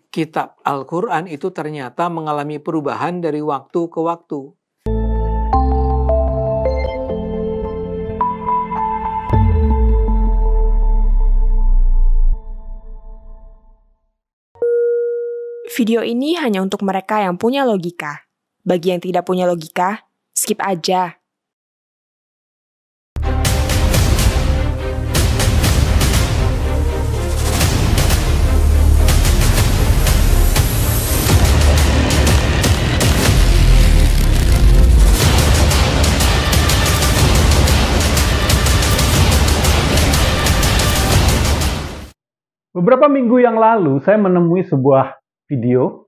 Kitab Al-Quran itu ternyata mengalami perubahan dari waktu ke waktu. Video ini hanya untuk mereka yang punya logika. Bagi yang tidak punya logika, skip aja. Beberapa minggu yang lalu, saya menemui sebuah video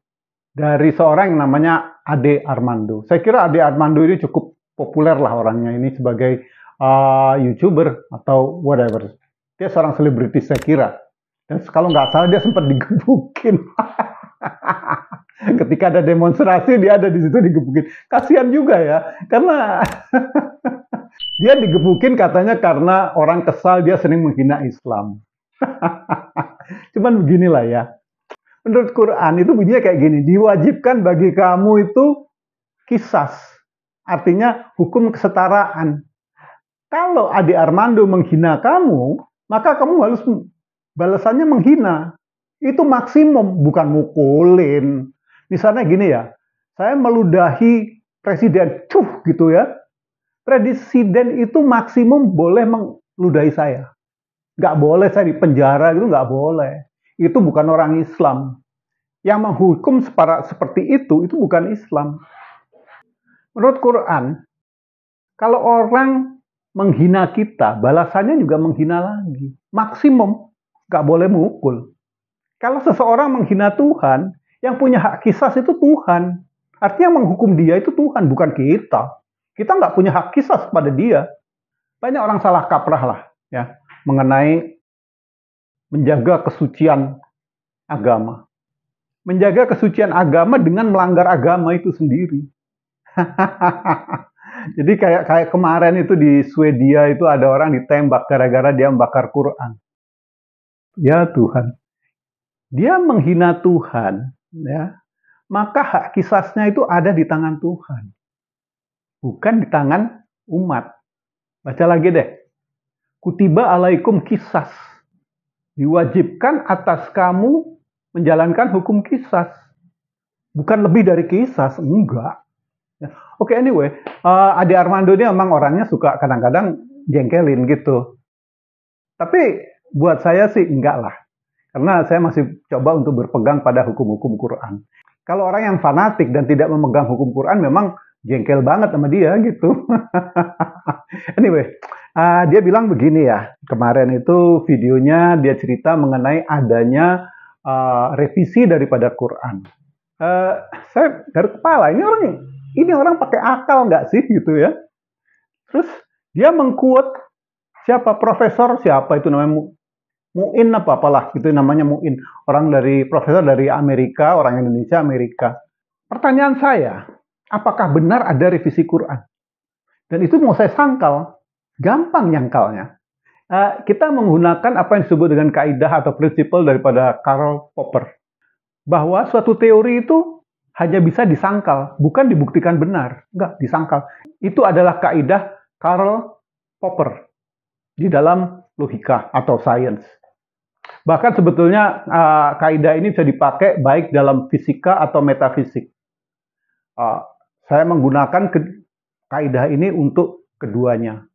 dari seorang yang namanya Ade Armando. Saya kira Ade Armando ini cukup populer lah orangnya ini sebagai YouTuber atau whatever. Dia seorang selebritis saya kira. Dan kalau nggak salah dia sempat digebukin. Ketika ada demonstrasi dia ada di situ digebukin. Kasihan juga ya, karena dia digebukin katanya karena orang kesal dia sering menghina Islam. Cuman beginilah ya. Menurut Quran itu bunyinya kayak gini, diwajibkan bagi kamu itu qisas. Artinya hukum kesetaraan. Kalau Ade Armando menghina kamu, maka kamu harus balasannya menghina. Itu maksimum, bukan mukulin. Misalnya gini ya, saya meludahi presiden, gitu ya. Presiden itu maksimum boleh meludahi saya. Nggak boleh saya di penjara gitu, nggak boleh. Itu bukan orang Islam. Yang menghukum seperti itu bukan Islam. Menurut Quran, kalau orang menghina kita, balasannya juga menghina lagi. Maksimum, nggak boleh mukul. Kalau seseorang menghina Tuhan, yang punya hak qisas itu Tuhan. Artinya menghukum dia itu Tuhan, bukan kita. Kita nggak punya hak qisas pada dia. Banyak orang salah kaprah lah, ya, mengenai menjaga kesucian agama. Menjaga kesucian agama dengan melanggar agama itu sendiri. Jadi kayak kemarin itu di Swedia itu ada orang ditembak gara-gara dia membakar Quran. Ya Tuhan. Dia menghina Tuhan, ya. Maka hak qisasnya itu ada di tangan Tuhan. Bukan di tangan umat. Baca lagi deh. Kutiba alaikum qisas. Diwajibkan atas kamu menjalankan hukum qisas. Bukan lebih dari qisas, enggak. Oke, anyway, Ade Armando ini memang orangnya suka kadang-kadang jengkelin gitu. Tapi buat saya sih enggak lah. Karena saya masih coba untuk berpegang pada hukum-hukum Quran. Kalau orang yang fanatik dan tidak memegang hukum Quran memang jengkel banget sama dia gitu. Anyway, dia bilang begini ya, kemarin itu videonya dia cerita mengenai adanya revisi daripada Quran. Saya dari kepala, ini orang pakai akal nggak sih gitu ya? Terus dia mengquote siapa profesor siapa itu namanya Muin apalah gitu namanya Muin, profesor dari Amerika, orang Indonesia Amerika. Pertanyaan saya, apakah benar ada revisi Quran? Dan itu mau saya sangkal, gampang nyangkalnya. Kita menggunakan apa yang disebut dengan kaidah atau prinsipal daripada Karl Popper. Bahwa suatu teori itu hanya bisa disangkal, bukan dibuktikan benar. Enggak, disangkal. Itu adalah kaidah Karl Popper di dalam logika atau sains. Bahkan sebetulnya kaidah ini bisa dipakai baik dalam fisika atau metafisik. Saya menggunakan kaidah ini untuk keduanya.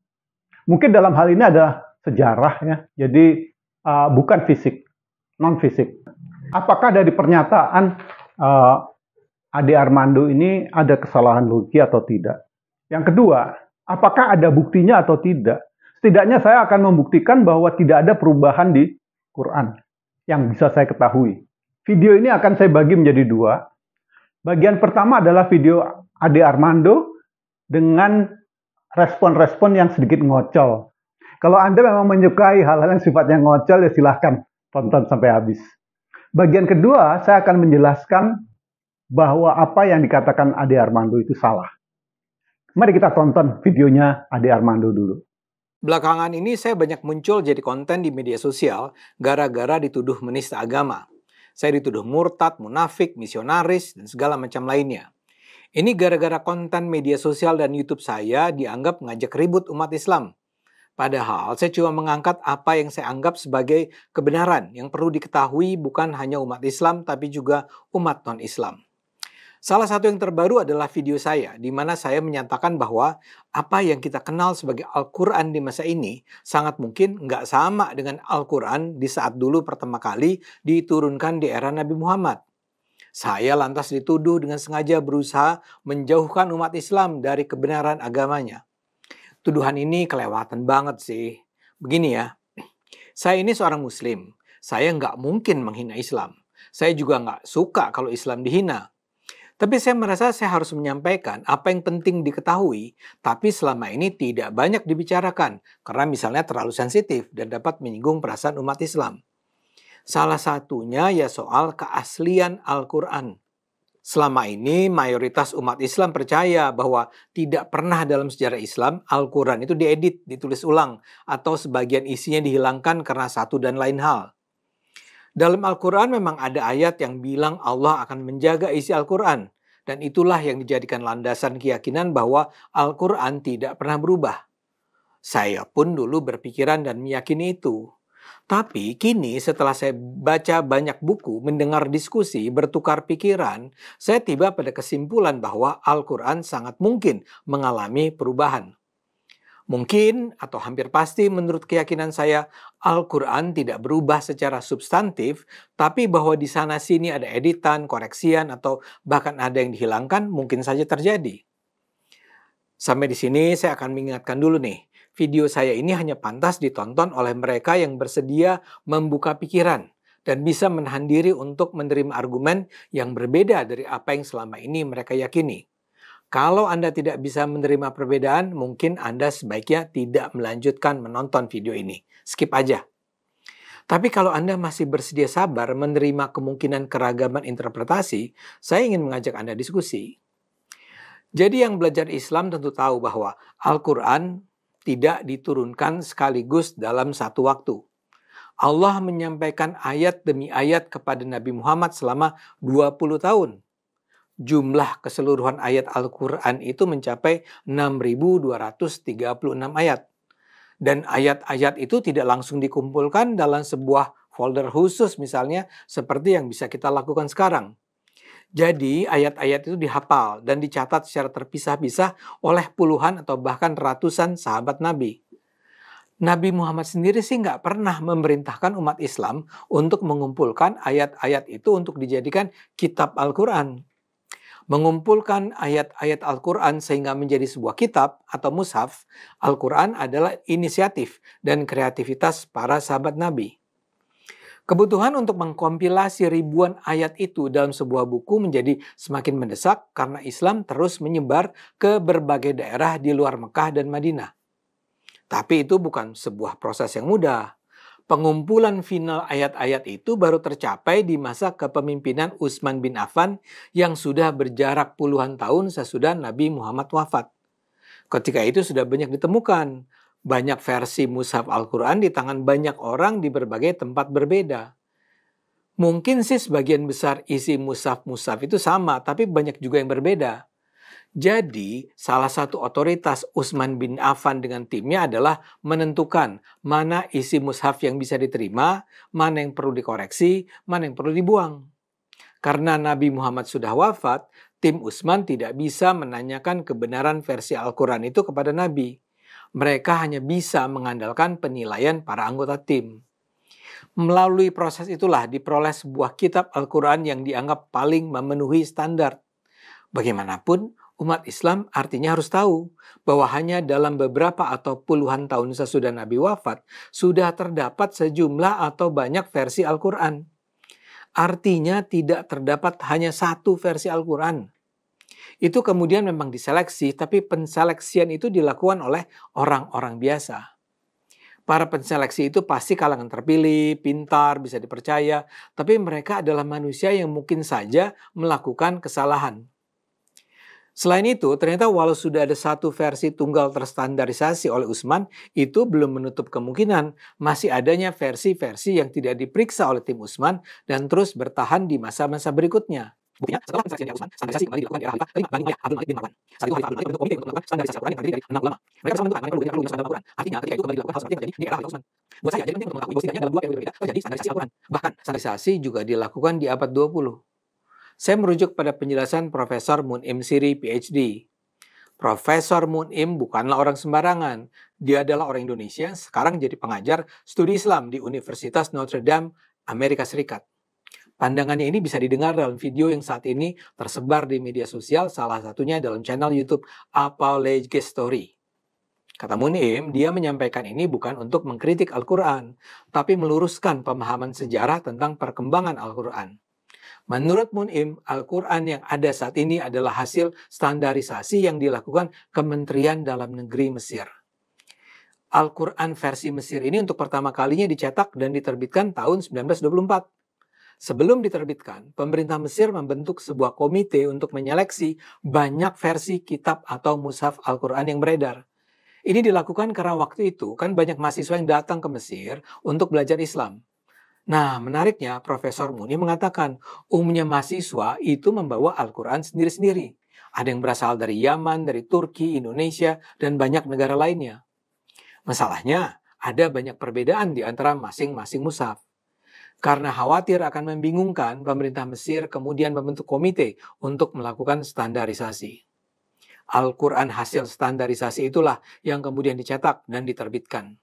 Mungkin dalam hal ini ada sejarah ya, jadi bukan fisik, non fisik. Apakah dari pernyataan Ade Armando ini ada kesalahan logika atau tidak? Yang kedua, apakah ada buktinya atau tidak? Setidaknya saya akan membuktikan bahwa tidak ada perubahan di Quran yang bisa saya ketahui. Video ini akan saya bagi menjadi dua. Bagian pertama adalah video Ade Armando dengan respon-respon yang sedikit ngocol. Kalau Anda memang menyukai hal-hal yang sifatnya ngocol, ya silahkan tonton sampai habis. Bagian kedua, saya akan menjelaskan bahwa apa yang dikatakan Ade Armando itu salah. Mari kita tonton videonya Ade Armando dulu. Belakangan ini saya banyak muncul jadi konten di media sosial gara-gara dituduh menista agama. Saya dituduh murtad, munafik, misionaris, dan segala macam lainnya. Ini gara-gara konten media sosial dan YouTube saya dianggap ngajak ribut umat Islam. Padahal saya cuma mengangkat apa yang saya anggap sebagai kebenaran yang perlu diketahui bukan hanya umat Islam tapi juga umat non-Islam. Salah satu yang terbaru adalah video saya di mana saya menyatakan bahwa apa yang kita kenal sebagai Al-Quran di masa ini sangat mungkin nggak sama dengan Al-Quran di saat dulu pertama kali diturunkan di era Nabi Muhammad. Saya lantas dituduh dengan sengaja berusaha menjauhkan umat Islam dari kebenaran agamanya. Tuduhan ini kelewatan banget sih. Begini ya, saya ini seorang muslim. Saya nggak mungkin menghina Islam. Saya juga nggak suka kalau Islam dihina. Tapi saya merasa saya harus menyampaikan apa yang penting diketahui, tapi selama ini tidak banyak dibicarakan, karena misalnya terlalu sensitif dan dapat menyinggung perasaan umat Islam. Salah satunya ya soal keaslian Al-Quran. Selama ini mayoritas umat Islam percaya bahwa tidak pernah dalam sejarah Islam Al-Quran itu diedit, ditulis ulang, atau sebagian isinya dihilangkan karena satu dan lain hal. Dalam Al-Quran memang ada ayat yang bilang Allah akan menjaga isi Al-Quran, dan itulah yang dijadikan landasan keyakinan bahwa Al-Quran tidak pernah berubah. Saya pun dulu berpikiran dan meyakini itu. Tapi kini setelah saya baca banyak buku, mendengar diskusi, bertukar pikiran, saya tiba pada kesimpulan bahwa Al-Quran sangat mungkin mengalami perubahan. Mungkin atau hampir pasti menurut keyakinan saya, Al-Quran tidak berubah secara substantif, tapi bahwa di sana sini ada editan, koreksian, atau bahkan ada yang dihilangkan mungkin saja terjadi. Sampai di sini saya akan mengingatkan dulu nih, video saya ini hanya pantas ditonton oleh mereka yang bersedia membuka pikiran dan bisa menahan diri untuk menerima argumen yang berbeda dari apa yang selama ini mereka yakini. Kalau Anda tidak bisa menerima perbedaan, mungkin Anda sebaiknya tidak melanjutkan menonton video ini. Skip aja. Tapi kalau Anda masih bersedia sabar menerima kemungkinan keragaman interpretasi, saya ingin mengajak Anda diskusi. Jadi yang belajar Islam tentu tahu bahwa Al-Quran tidak diturunkan sekaligus dalam satu waktu. Allah menyampaikan ayat demi ayat kepada Nabi Muhammad selama 20 tahun. Jumlah keseluruhan ayat Al-Quran itu mencapai 6.236 ayat. Dan ayat-ayat itu tidak langsung dikumpulkan dalam sebuah folder khusus misalnya seperti yang bisa kita lakukan sekarang. Jadi ayat-ayat itu dihafal dan dicatat secara terpisah-pisah oleh puluhan atau bahkan ratusan sahabat Nabi. Nabi Muhammad sendiri sih nggak pernah memerintahkan umat Islam untuk mengumpulkan ayat-ayat itu untuk dijadikan kitab Al-Quran. Mengumpulkan ayat-ayat Al-Quran sehingga menjadi sebuah kitab atau mushaf, Al-Quran adalah inisiatif dan kreativitas para sahabat Nabi. Kebutuhan untuk mengkompilasi ribuan ayat itu dalam sebuah buku menjadi semakin mendesak karena Islam terus menyebar ke berbagai daerah di luar Mekah dan Madinah. Tapi itu bukan sebuah proses yang mudah. Pengumpulan final ayat-ayat itu baru tercapai di masa kepemimpinan Utsman bin Affan yang sudah berjarak puluhan tahun sesudah Nabi Muhammad wafat. Ketika itu sudah banyak ditemukan banyak versi mushaf Al-Quran di tangan banyak orang di berbagai tempat berbeda. Mungkin sih sebagian besar isi mushaf-mushaf itu sama, tapi banyak juga yang berbeda. Jadi, salah satu otoritas Utsman bin Affan dengan timnya adalah menentukan mana isi mushaf yang bisa diterima, mana yang perlu dikoreksi, mana yang perlu dibuang. Karena Nabi Muhammad sudah wafat, tim Utsman tidak bisa menanyakan kebenaran versi Al-Quran itu kepada Nabi. Mereka hanya bisa mengandalkan penilaian para anggota tim. Melalui proses itulah diperoleh sebuah kitab Al-Quran yang dianggap paling memenuhi standar. Bagaimanapun, umat Islam artinya harus tahu bahwa hanya dalam beberapa atau puluhan tahun sesudah Nabi wafat, sudah terdapat sejumlah atau banyak versi Al-Quran. Artinya tidak terdapat hanya satu versi Al-Quran. Itu kemudian memang diseleksi, tapi penseleksian itu dilakukan oleh orang-orang biasa. Para penseleksi itu pasti kalangan terpilih, pintar, bisa dipercaya, tapi mereka adalah manusia yang mungkin saja melakukan kesalahan. Selain itu, ternyata walau sudah ada satu versi tunggal terstandarisasi oleh Utsman, itu belum menutup kemungkinan masih adanya versi-versi yang tidak diperiksa oleh tim Utsman dan terus bertahan di masa-masa berikutnya. Buktinya, setelah pensaksian Utsman, standarisasi kembali dilakukan di era Khalifah kelima Bani Umayyah Abdul Malik bin Marwan. Saat itu Khalifah Abdul Malik membentuk komite untuk melakukan standarisasi Al-Quran yang terdiri dari 6 ulama. Mereka bersama menentukan mana yang perlu dimasukkan dalam Al-Quran. Artinya, ketika itu kembali dilakukan hal seperti yang terjadi di era Khalifah Utsman. Buat saya, jadi penting untuk mengetahui bahwa setidaknya dalam 2 periode berbeda terjadi standarisasi Al-Quran. Bahkan, standarisasi juga dilakukan di abad 20. Saya merujuk pada penjelasan Profesor Mun'im Siri, PhD. Profesor Mun'im bukanlah orang sembarangan. Dia adalah orang Indonesia, sekarang jadi pengajar studi Islam di Universitas Notre Dame, Amerika Serikat. Pandangannya ini bisa didengar dalam video yang saat ini tersebar di media sosial, salah satunya dalam channel YouTube Apologetic Story. Kata Mun'im, dia menyampaikan ini bukan untuk mengkritik Al-Quran, tapi meluruskan pemahaman sejarah tentang perkembangan Al-Quran. Menurut Mun'im, Al-Quran yang ada saat ini adalah hasil standarisasi yang dilakukan Kementerian Dalam Negeri Mesir. Al-Quran versi Mesir ini untuk pertama kalinya dicetak dan diterbitkan tahun 1924. Sebelum diterbitkan, pemerintah Mesir membentuk sebuah komite untuk menyeleksi banyak versi kitab atau mushaf Al-Quran yang beredar. Ini dilakukan karena waktu itu kan banyak mahasiswa yang datang ke Mesir untuk belajar Islam. Nah, menariknya Profesor Mun'im mengatakan umumnya mahasiswa itu membawa Al-Quran sendiri-sendiri. Ada yang berasal dari Yaman, dari Turki, Indonesia, dan banyak negara lainnya. Masalahnya, ada banyak perbedaan di antara masing-masing mushaf. Karena khawatir akan membingungkan, pemerintah Mesir kemudian membentuk komite untuk melakukan standarisasi. Al-Quran hasil standarisasi itulah yang kemudian dicetak dan diterbitkan.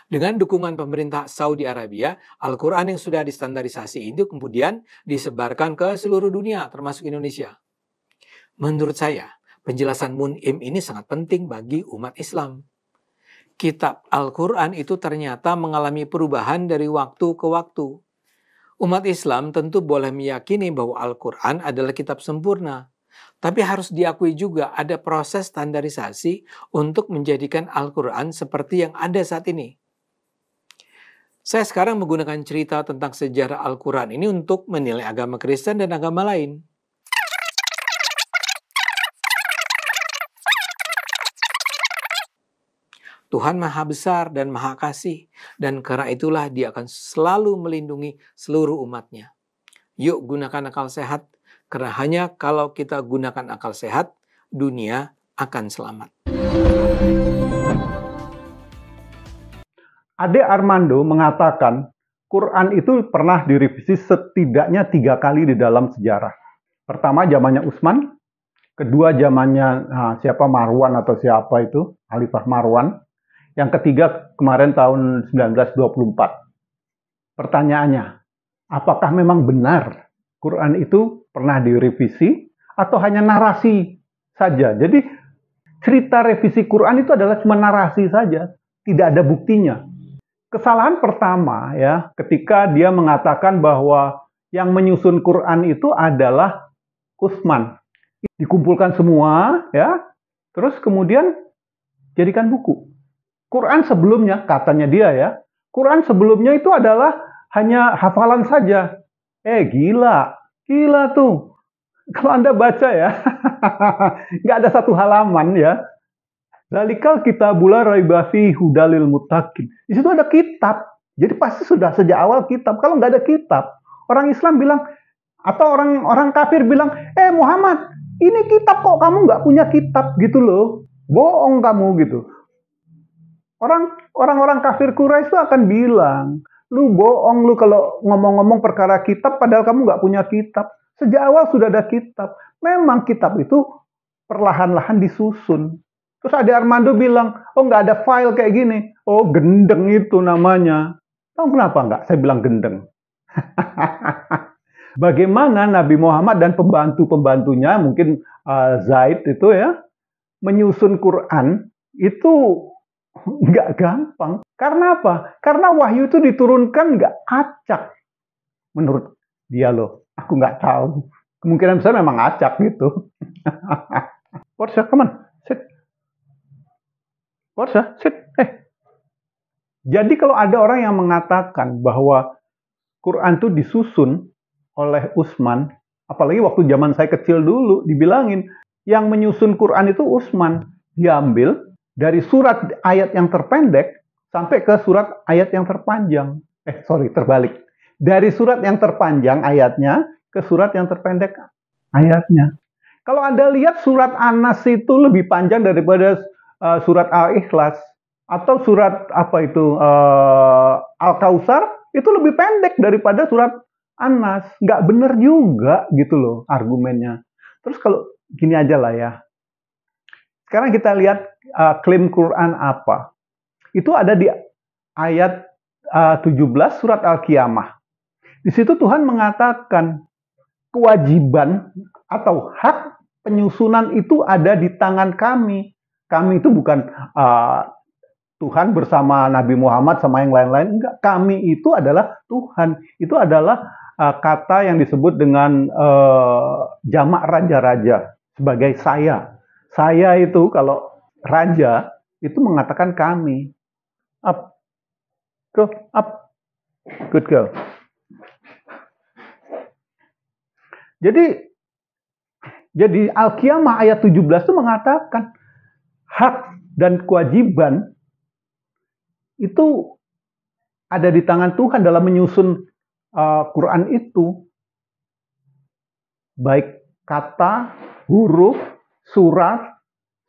Dengan dukungan pemerintah Saudi Arabia, Al-Quran yang sudah distandarisasi itu kemudian disebarkan ke seluruh dunia, termasuk Indonesia. Menurut saya, penjelasan Mun'im ini sangat penting bagi umat Islam. Kitab Al-Quran itu ternyata mengalami perubahan dari waktu ke waktu. Umat Islam tentu boleh meyakini bahwa Al-Quran adalah kitab sempurna. Tapi harus diakui juga ada proses standarisasi untuk menjadikan Al-Quran seperti yang ada saat ini. Saya sekarang menggunakan cerita tentang sejarah Al-Quran ini untuk menilai agama Kristen dan agama lain. Tuhan Maha Besar dan Maha Kasih, dan karena itulah Dia akan selalu melindungi seluruh umatnya. Yuk gunakan akal sehat, karena hanya kalau kita gunakan akal sehat, dunia akan selamat. Ade Armando mengatakan Quran itu pernah direvisi setidaknya 3 kali di dalam sejarah. Pertama zamannya Utsman, kedua zamannya siapa Marwan atau siapa itu, Khalifah Marwan. Yang ketiga kemarin tahun 1924. Pertanyaannya, apakah memang benar Quran itu pernah direvisi atau hanya narasi saja? Jadi cerita revisi Quran itu adalah cuma narasi saja, tidak ada buktinya. Kesalahan pertama ya, ketika dia mengatakan bahwa yang menyusun Quran itu adalah Utsman. Dikumpulkan semua ya, terus kemudian jadikan buku. Quran sebelumnya, katanya dia ya, Quran sebelumnya itu adalah hanya hafalan saja. Gila tuh. Kalau Anda baca ya, nggak ada satu halaman ya. Zalikal kitabula raiba fihi hudalil muttaqin. Di situ ada kitab. Jadi pasti sudah sejak awal kitab. Kalau nggak ada kitab, orang Islam bilang, atau orang kafir bilang, Muhammad, ini kitab kok kamu nggak punya kitab gitu loh. Bohong kamu gitu. Orang-orang kafir Quraisy itu akan bilang, lu bohong lu kalau ngomong-ngomong perkara kitab padahal kamu nggak punya kitab. Sejak awal sudah ada kitab. Memang kitab itu perlahan-lahan disusun. Terus Ade Armando bilang, nggak ada file kayak gini. Gendeng itu namanya. Tahu kenapa nggak? Saya bilang gendeng. Bagaimana Nabi Muhammad dan pembantu-pembantunya, mungkin Zaid itu ya, menyusun Quran itu nggak gampang. Karena apa? Karena wahyu itu diturunkan nggak acak. Menurut dia loh, aku nggak tahu. Kemungkinan besar memang acak gitu. Porsche, come on, sit. Porsche, sit. Jadi kalau ada orang yang mengatakan bahwa Quran itu disusun oleh Utsman, apalagi waktu zaman saya kecil dulu dibilangin, Yang menyusun Quran itu Utsman. Diambil dari surat ayat yang terpendek sampai ke surat ayat yang terpanjang. Terbalik. Dari surat yang terpanjang ayatnya ke surat yang terpendek ayatnya. Kalau Anda lihat surat An-Nas itu lebih panjang daripada surat Al-Ikhlas, atau surat Al-Kautsar itu lebih pendek daripada surat An-Nas. Nggak bener juga gitu loh argumennya. Terus kalau gini aja lah ya. Sekarang kita lihat klaim Quran apa. Itu ada di ayat 17 surat Al-Qiyamah. Di situ Tuhan mengatakan kewajiban atau hak penyusunan itu ada di tangan kami. Kami itu bukan Tuhan bersama Nabi Muhammad sama yang lain-lain. Enggak, kami itu adalah Tuhan. Itu adalah kata yang disebut dengan jamak raja-raja sebagai saya. Saya itu kalau raja itu mengatakan kami. Up. Go up. Good girl. Jadi Al-Qiyamah ayat 17 itu mengatakan hak dan kewajiban itu ada di tangan Tuhan dalam menyusun Quran itu. Baik kata, huruf, surat,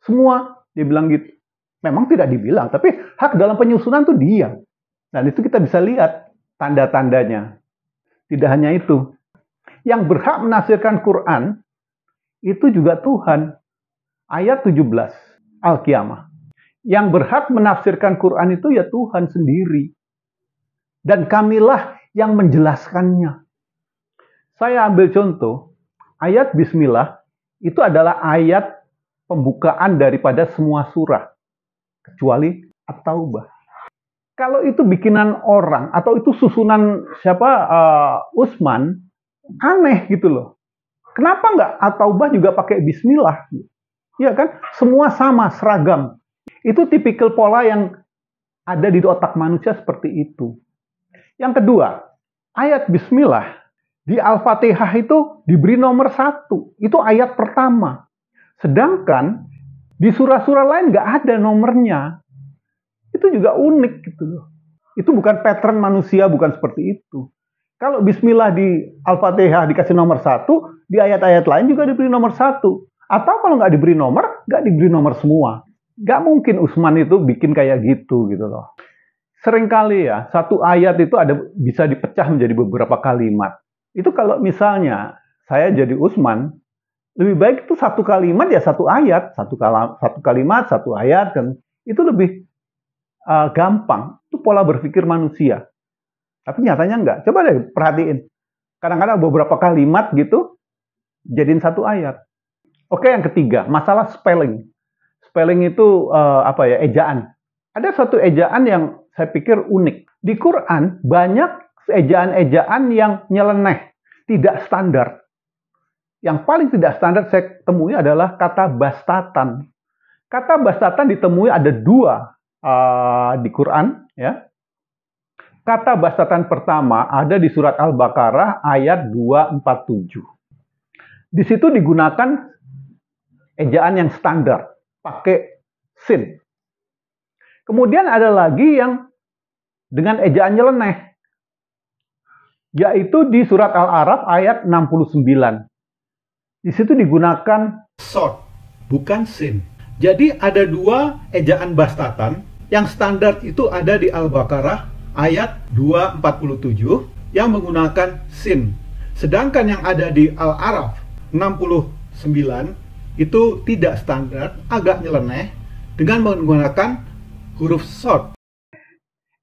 semua dia bilang gitu. Memang tidak dibilang, tapi hak dalam penyusunan itu dia. Dan itu kita bisa lihat tanda-tandanya. Tidak hanya itu. Yang berhak menafsirkan Quran itu juga Tuhan. Ayat 17 Al-Qiyamah. Yang berhak menafsirkan Quran itu ya Tuhan sendiri. Dan kamilah yang menjelaskannya. Saya ambil contoh, ayat Bismillah itu adalah ayat pembukaan daripada semua surah. Kecuali At-Taubah. Kalau itu bikinan orang, atau itu susunan Utsman, aneh gitu loh. Kenapa nggak At-Taubah juga pakai Bismillah? Ya kan? Semua sama, seragam. Itu tipikal pola yang ada di otak manusia seperti itu. Yang kedua, ayat Bismillah di Al-Fatihah itu diberi nomor 1. Itu ayat pertama. Sedangkan di surah-surah lain nggak ada nomornya. Itu juga unik gitu loh. Itu bukan pattern manusia, bukan seperti itu. Kalau Bismillah di Al-Fatihah dikasih nomor 1, di ayat-ayat lain juga diberi nomor 1. Atau kalau nggak diberi nomor, nggak diberi nomor semua. Nggak mungkin Utsman itu bikin kayak gitu loh. Seringkali ya, satu ayat itu bisa dipecah menjadi beberapa kalimat. Itu kalau misalnya saya jadi Utsman, lebih baik itu satu kalimat ya satu ayat, satu kalimat, satu ayat, dan itu lebih gampang. Itu pola berpikir manusia. Tapi nyatanya enggak. Coba deh perhatiin. Kadang-kadang beberapa kalimat gitu jadiin satu ayat. Oke, yang ketiga, masalah spelling. Spelling itu ejaan. Ada satu ejaan yang saya pikir unik. Di Quran banyak ejaan-ejaan yang nyeleneh, tidak standar. Yang paling tidak standar saya temui adalah kata bastatan. Kata bastatan ditemui ada 2 di Quran, ya. Kata bastatan pertama ada di surat Al-Baqarah ayat 247. Di situ digunakan ejaan yang standar, pakai sin. Kemudian ada lagi yang dengan ejaan nyeleneh, yaitu di surat Al-A'raf ayat 69. Di situ digunakan sod, bukan sin. Jadi ada 2 ejaan bastatan. Yang standar itu ada di Al-Baqarah ayat 247 yang menggunakan sin. Sedangkan yang ada di Al-A'raf 69 itu tidak standar, agak nyeleneh dengan menggunakan huruf sod.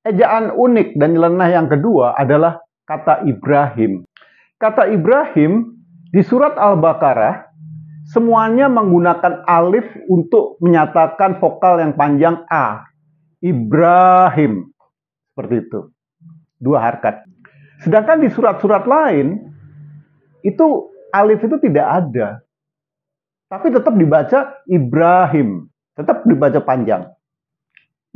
Ejaan unik dan nyeleneh yang kedua adalah kata Ibrahim. Kata Ibrahim di surat Al-Baqarah semuanya menggunakan alif untuk menyatakan vokal yang panjang A. Ibrahim. Seperti itu. 2 harakat. Sedangkan di surat-surat lain itu alif itu tidak ada. Tapi tetap dibaca Ibrahim. Tetap dibaca panjang.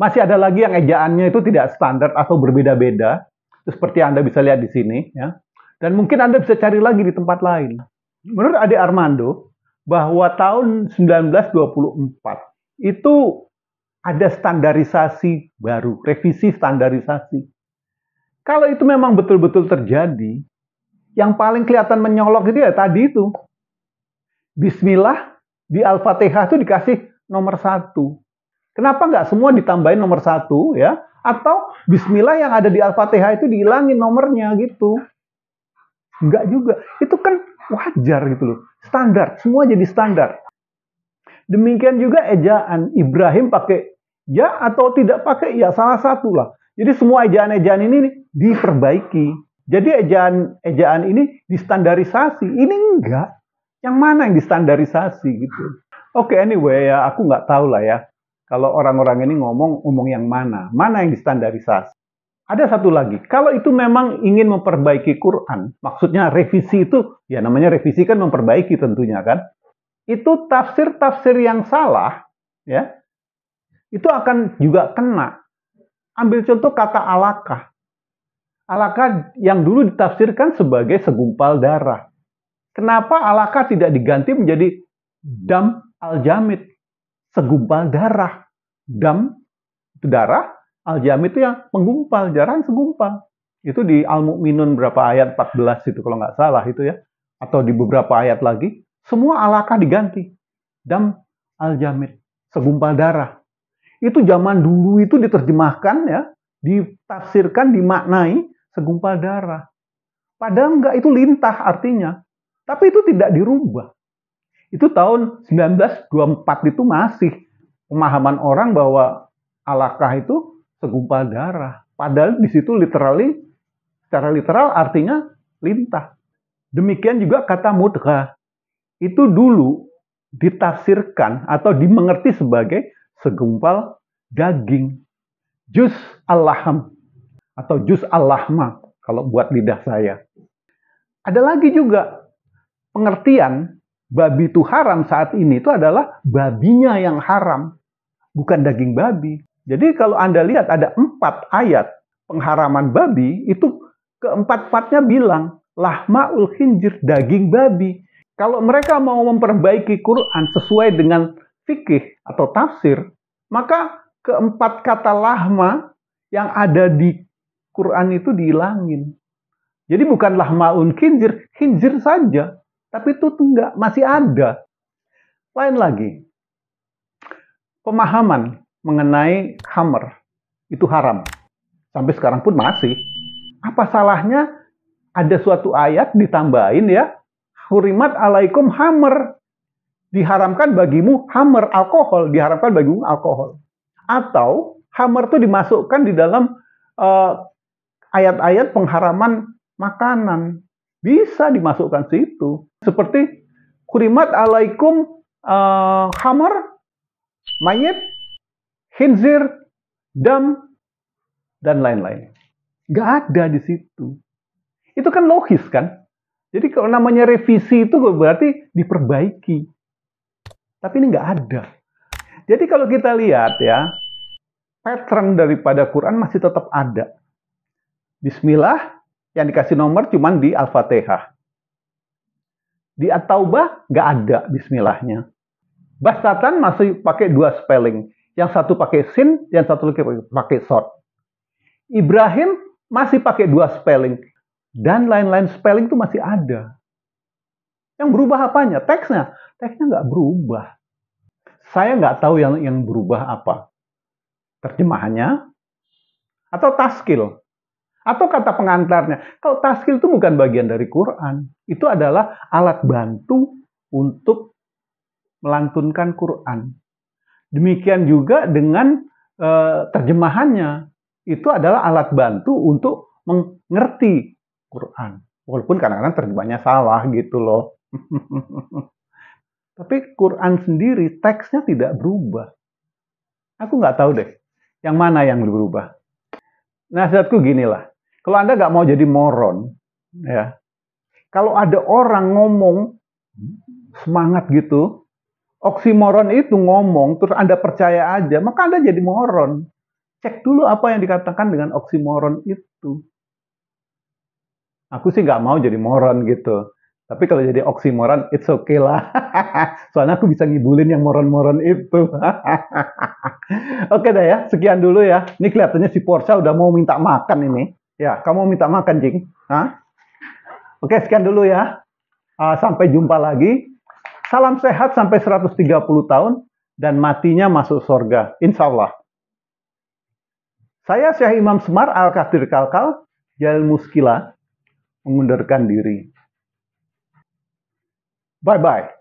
Masih ada lagi yang ejaannya itu tidak standar atau berbeda-beda. Seperti Anda bisa lihat di sini, ya. Dan mungkin Anda bisa cari lagi di tempat lain. Menurut Ade Armando, bahwa tahun 1924 itu ada standarisasi baru, revisi standarisasi. Kalau itu memang betul-betul terjadi, yang paling kelihatan menyolok itu ya tadi itu. Bismillah di Al-Fatihah itu dikasih nomor 1. Kenapa nggak semua ditambahin nomor 1 ya? Atau Bismillah yang ada di Al-Fatihah itu dihilangin nomornya gitu. Enggak juga. Itu kan wajar gitu loh. Standar. Semua jadi standar. Demikian juga ejaan. Ibrahim pakai ya atau tidak pakai ya, salah satu lah. Jadi semua ejaan-ejaan ini diperbaiki. Jadi ejaan ini distandarisasi. Ini enggak. Yang mana yang distandarisasi gitu. Oke, anyway ya, aku nggak tahu lah ya. Kalau orang-orang ini ngomong yang mana? Mana yang distandarisasi? Ada satu lagi, kalau itu memang ingin memperbaiki Quran, maksudnya revisi itu, ya namanya revisi kan memperbaiki tentunya kan. Itu tafsir-tafsir yang salah, ya, itu akan juga kena. Ambil contoh kata alaqah. Alaqah yang dulu ditafsirkan sebagai segumpal darah. Kenapa alaqah tidak diganti menjadi dam al-jamid? Segumpal darah. Dam itu darah, al-jamid itu yang menggumpal, darah yang segumpal. Itu di Al-Mu'minun berapa ayat 14 itu kalau nggak salah itu ya. Atau di beberapa ayat lagi, semua alaqah diganti. Dam al-jamid, segumpal darah. Itu zaman dulu itu diterjemahkan ya, ditafsirkan, dimaknai segumpal darah. Padahal enggak, itu lintah artinya. Tapi itu tidak dirubah. Itu tahun 1924 itu masih pemahaman orang bahwa alaqah itu segumpal darah. Padahal di situ secara literal artinya lintah. Demikian juga kata mudghah. Itu dulu ditafsirkan atau dimengerti sebagai segumpal daging. Juz al-lahm atau juz al-lahma kalau buat lidah saya. Ada lagi juga pengertian babi itu haram saat ini itu adalah babinya yang haram, bukan daging babi. Jadi kalau Anda lihat ada 4 ayat pengharaman babi, itu keempat-empatnya bilang lahmaul khinzir, daging babi. Kalau mereka mau memperbaiki Quran sesuai dengan fikih atau tafsir, maka keempat kata lahma yang ada di Quran itu dihilangin. Jadi bukan lahmaul khinzir, khinzir saja. Tapi itu enggak, masih ada. Lain lagi, pemahaman mengenai khamr itu haram. Sampai sekarang pun masih. Apa salahnya ada suatu ayat ditambahin ya, hurimat alaikum hamr. Diharamkan bagimu hamr, alkohol. Diharamkan bagimu alkohol. Atau hamr itu dimasukkan di dalam ayat-ayat pengharaman makanan. Bisa dimasukkan situ. Seperti hurimat alaikum hamr, mayit, khinzir, dam, dan lain-lain. Nggak ada di situ. Itu kan logis kan? Jadi kalau namanya revisi itu berarti diperbaiki. Tapi ini nggak ada. Jadi kalau kita lihat ya, pattern daripada Quran masih tetap ada. Bismillah yang dikasih nomor cuman di Al-Fatihah. Di At-Taubah nggak ada bismillahnya. Bastatan masih pakai 2 spelling. Yang satu pakai sin, yang satu lagi pakai sod. Ibrahim masih pakai 2 spelling. Dan lain-lain spelling itu masih ada. Yang berubah apanya? Teksnya. Teksnya nggak berubah. Saya nggak tahu yang berubah apa. Terjemahannya. Atau taskil. Atau kata pengantarnya. Kalau taskil itu bukan bagian dari Quran. Itu adalah alat bantu untuk melantunkan Quran. Demikian juga dengan terjemahannya. Itu adalah alat bantu untuk mengerti Quran. Walaupun kadang-kadang terjemahnya salah gitu loh. Tapi Quran sendiri teksnya tidak berubah. Aku nggak tahu deh. Yang mana yang berubah. Nasihatku gini lah. Kalau Anda nggak mau jadi moron, ya. Kalau ada orang ngomong semangat gitu, oksimoron itu ngomong, terus Anda percaya aja, maka Anda jadi moron. Cek dulu apa yang dikatakan dengan oksimoron itu. Aku sih nggak mau jadi moron gitu. Tapi kalau jadi oksimoron, it's okay lah. Soalnya aku bisa ngibulin yang moron-moron itu. Oke deh ya, sekian dulu ya. Ini kelihatannya si Porsche udah mau minta makan ini. Ya, kamu mau minta makan, Jing? Hah? Oke, sekian dulu ya. Sampai jumpa lagi. Salam sehat sampai 130 tahun. Dan matinya masuk surga. Insya Allah. Saya Syekh Imam Semar Al-Qadir Kalkal, Jalil Muskila, mengundurkan diri. Bye-bye.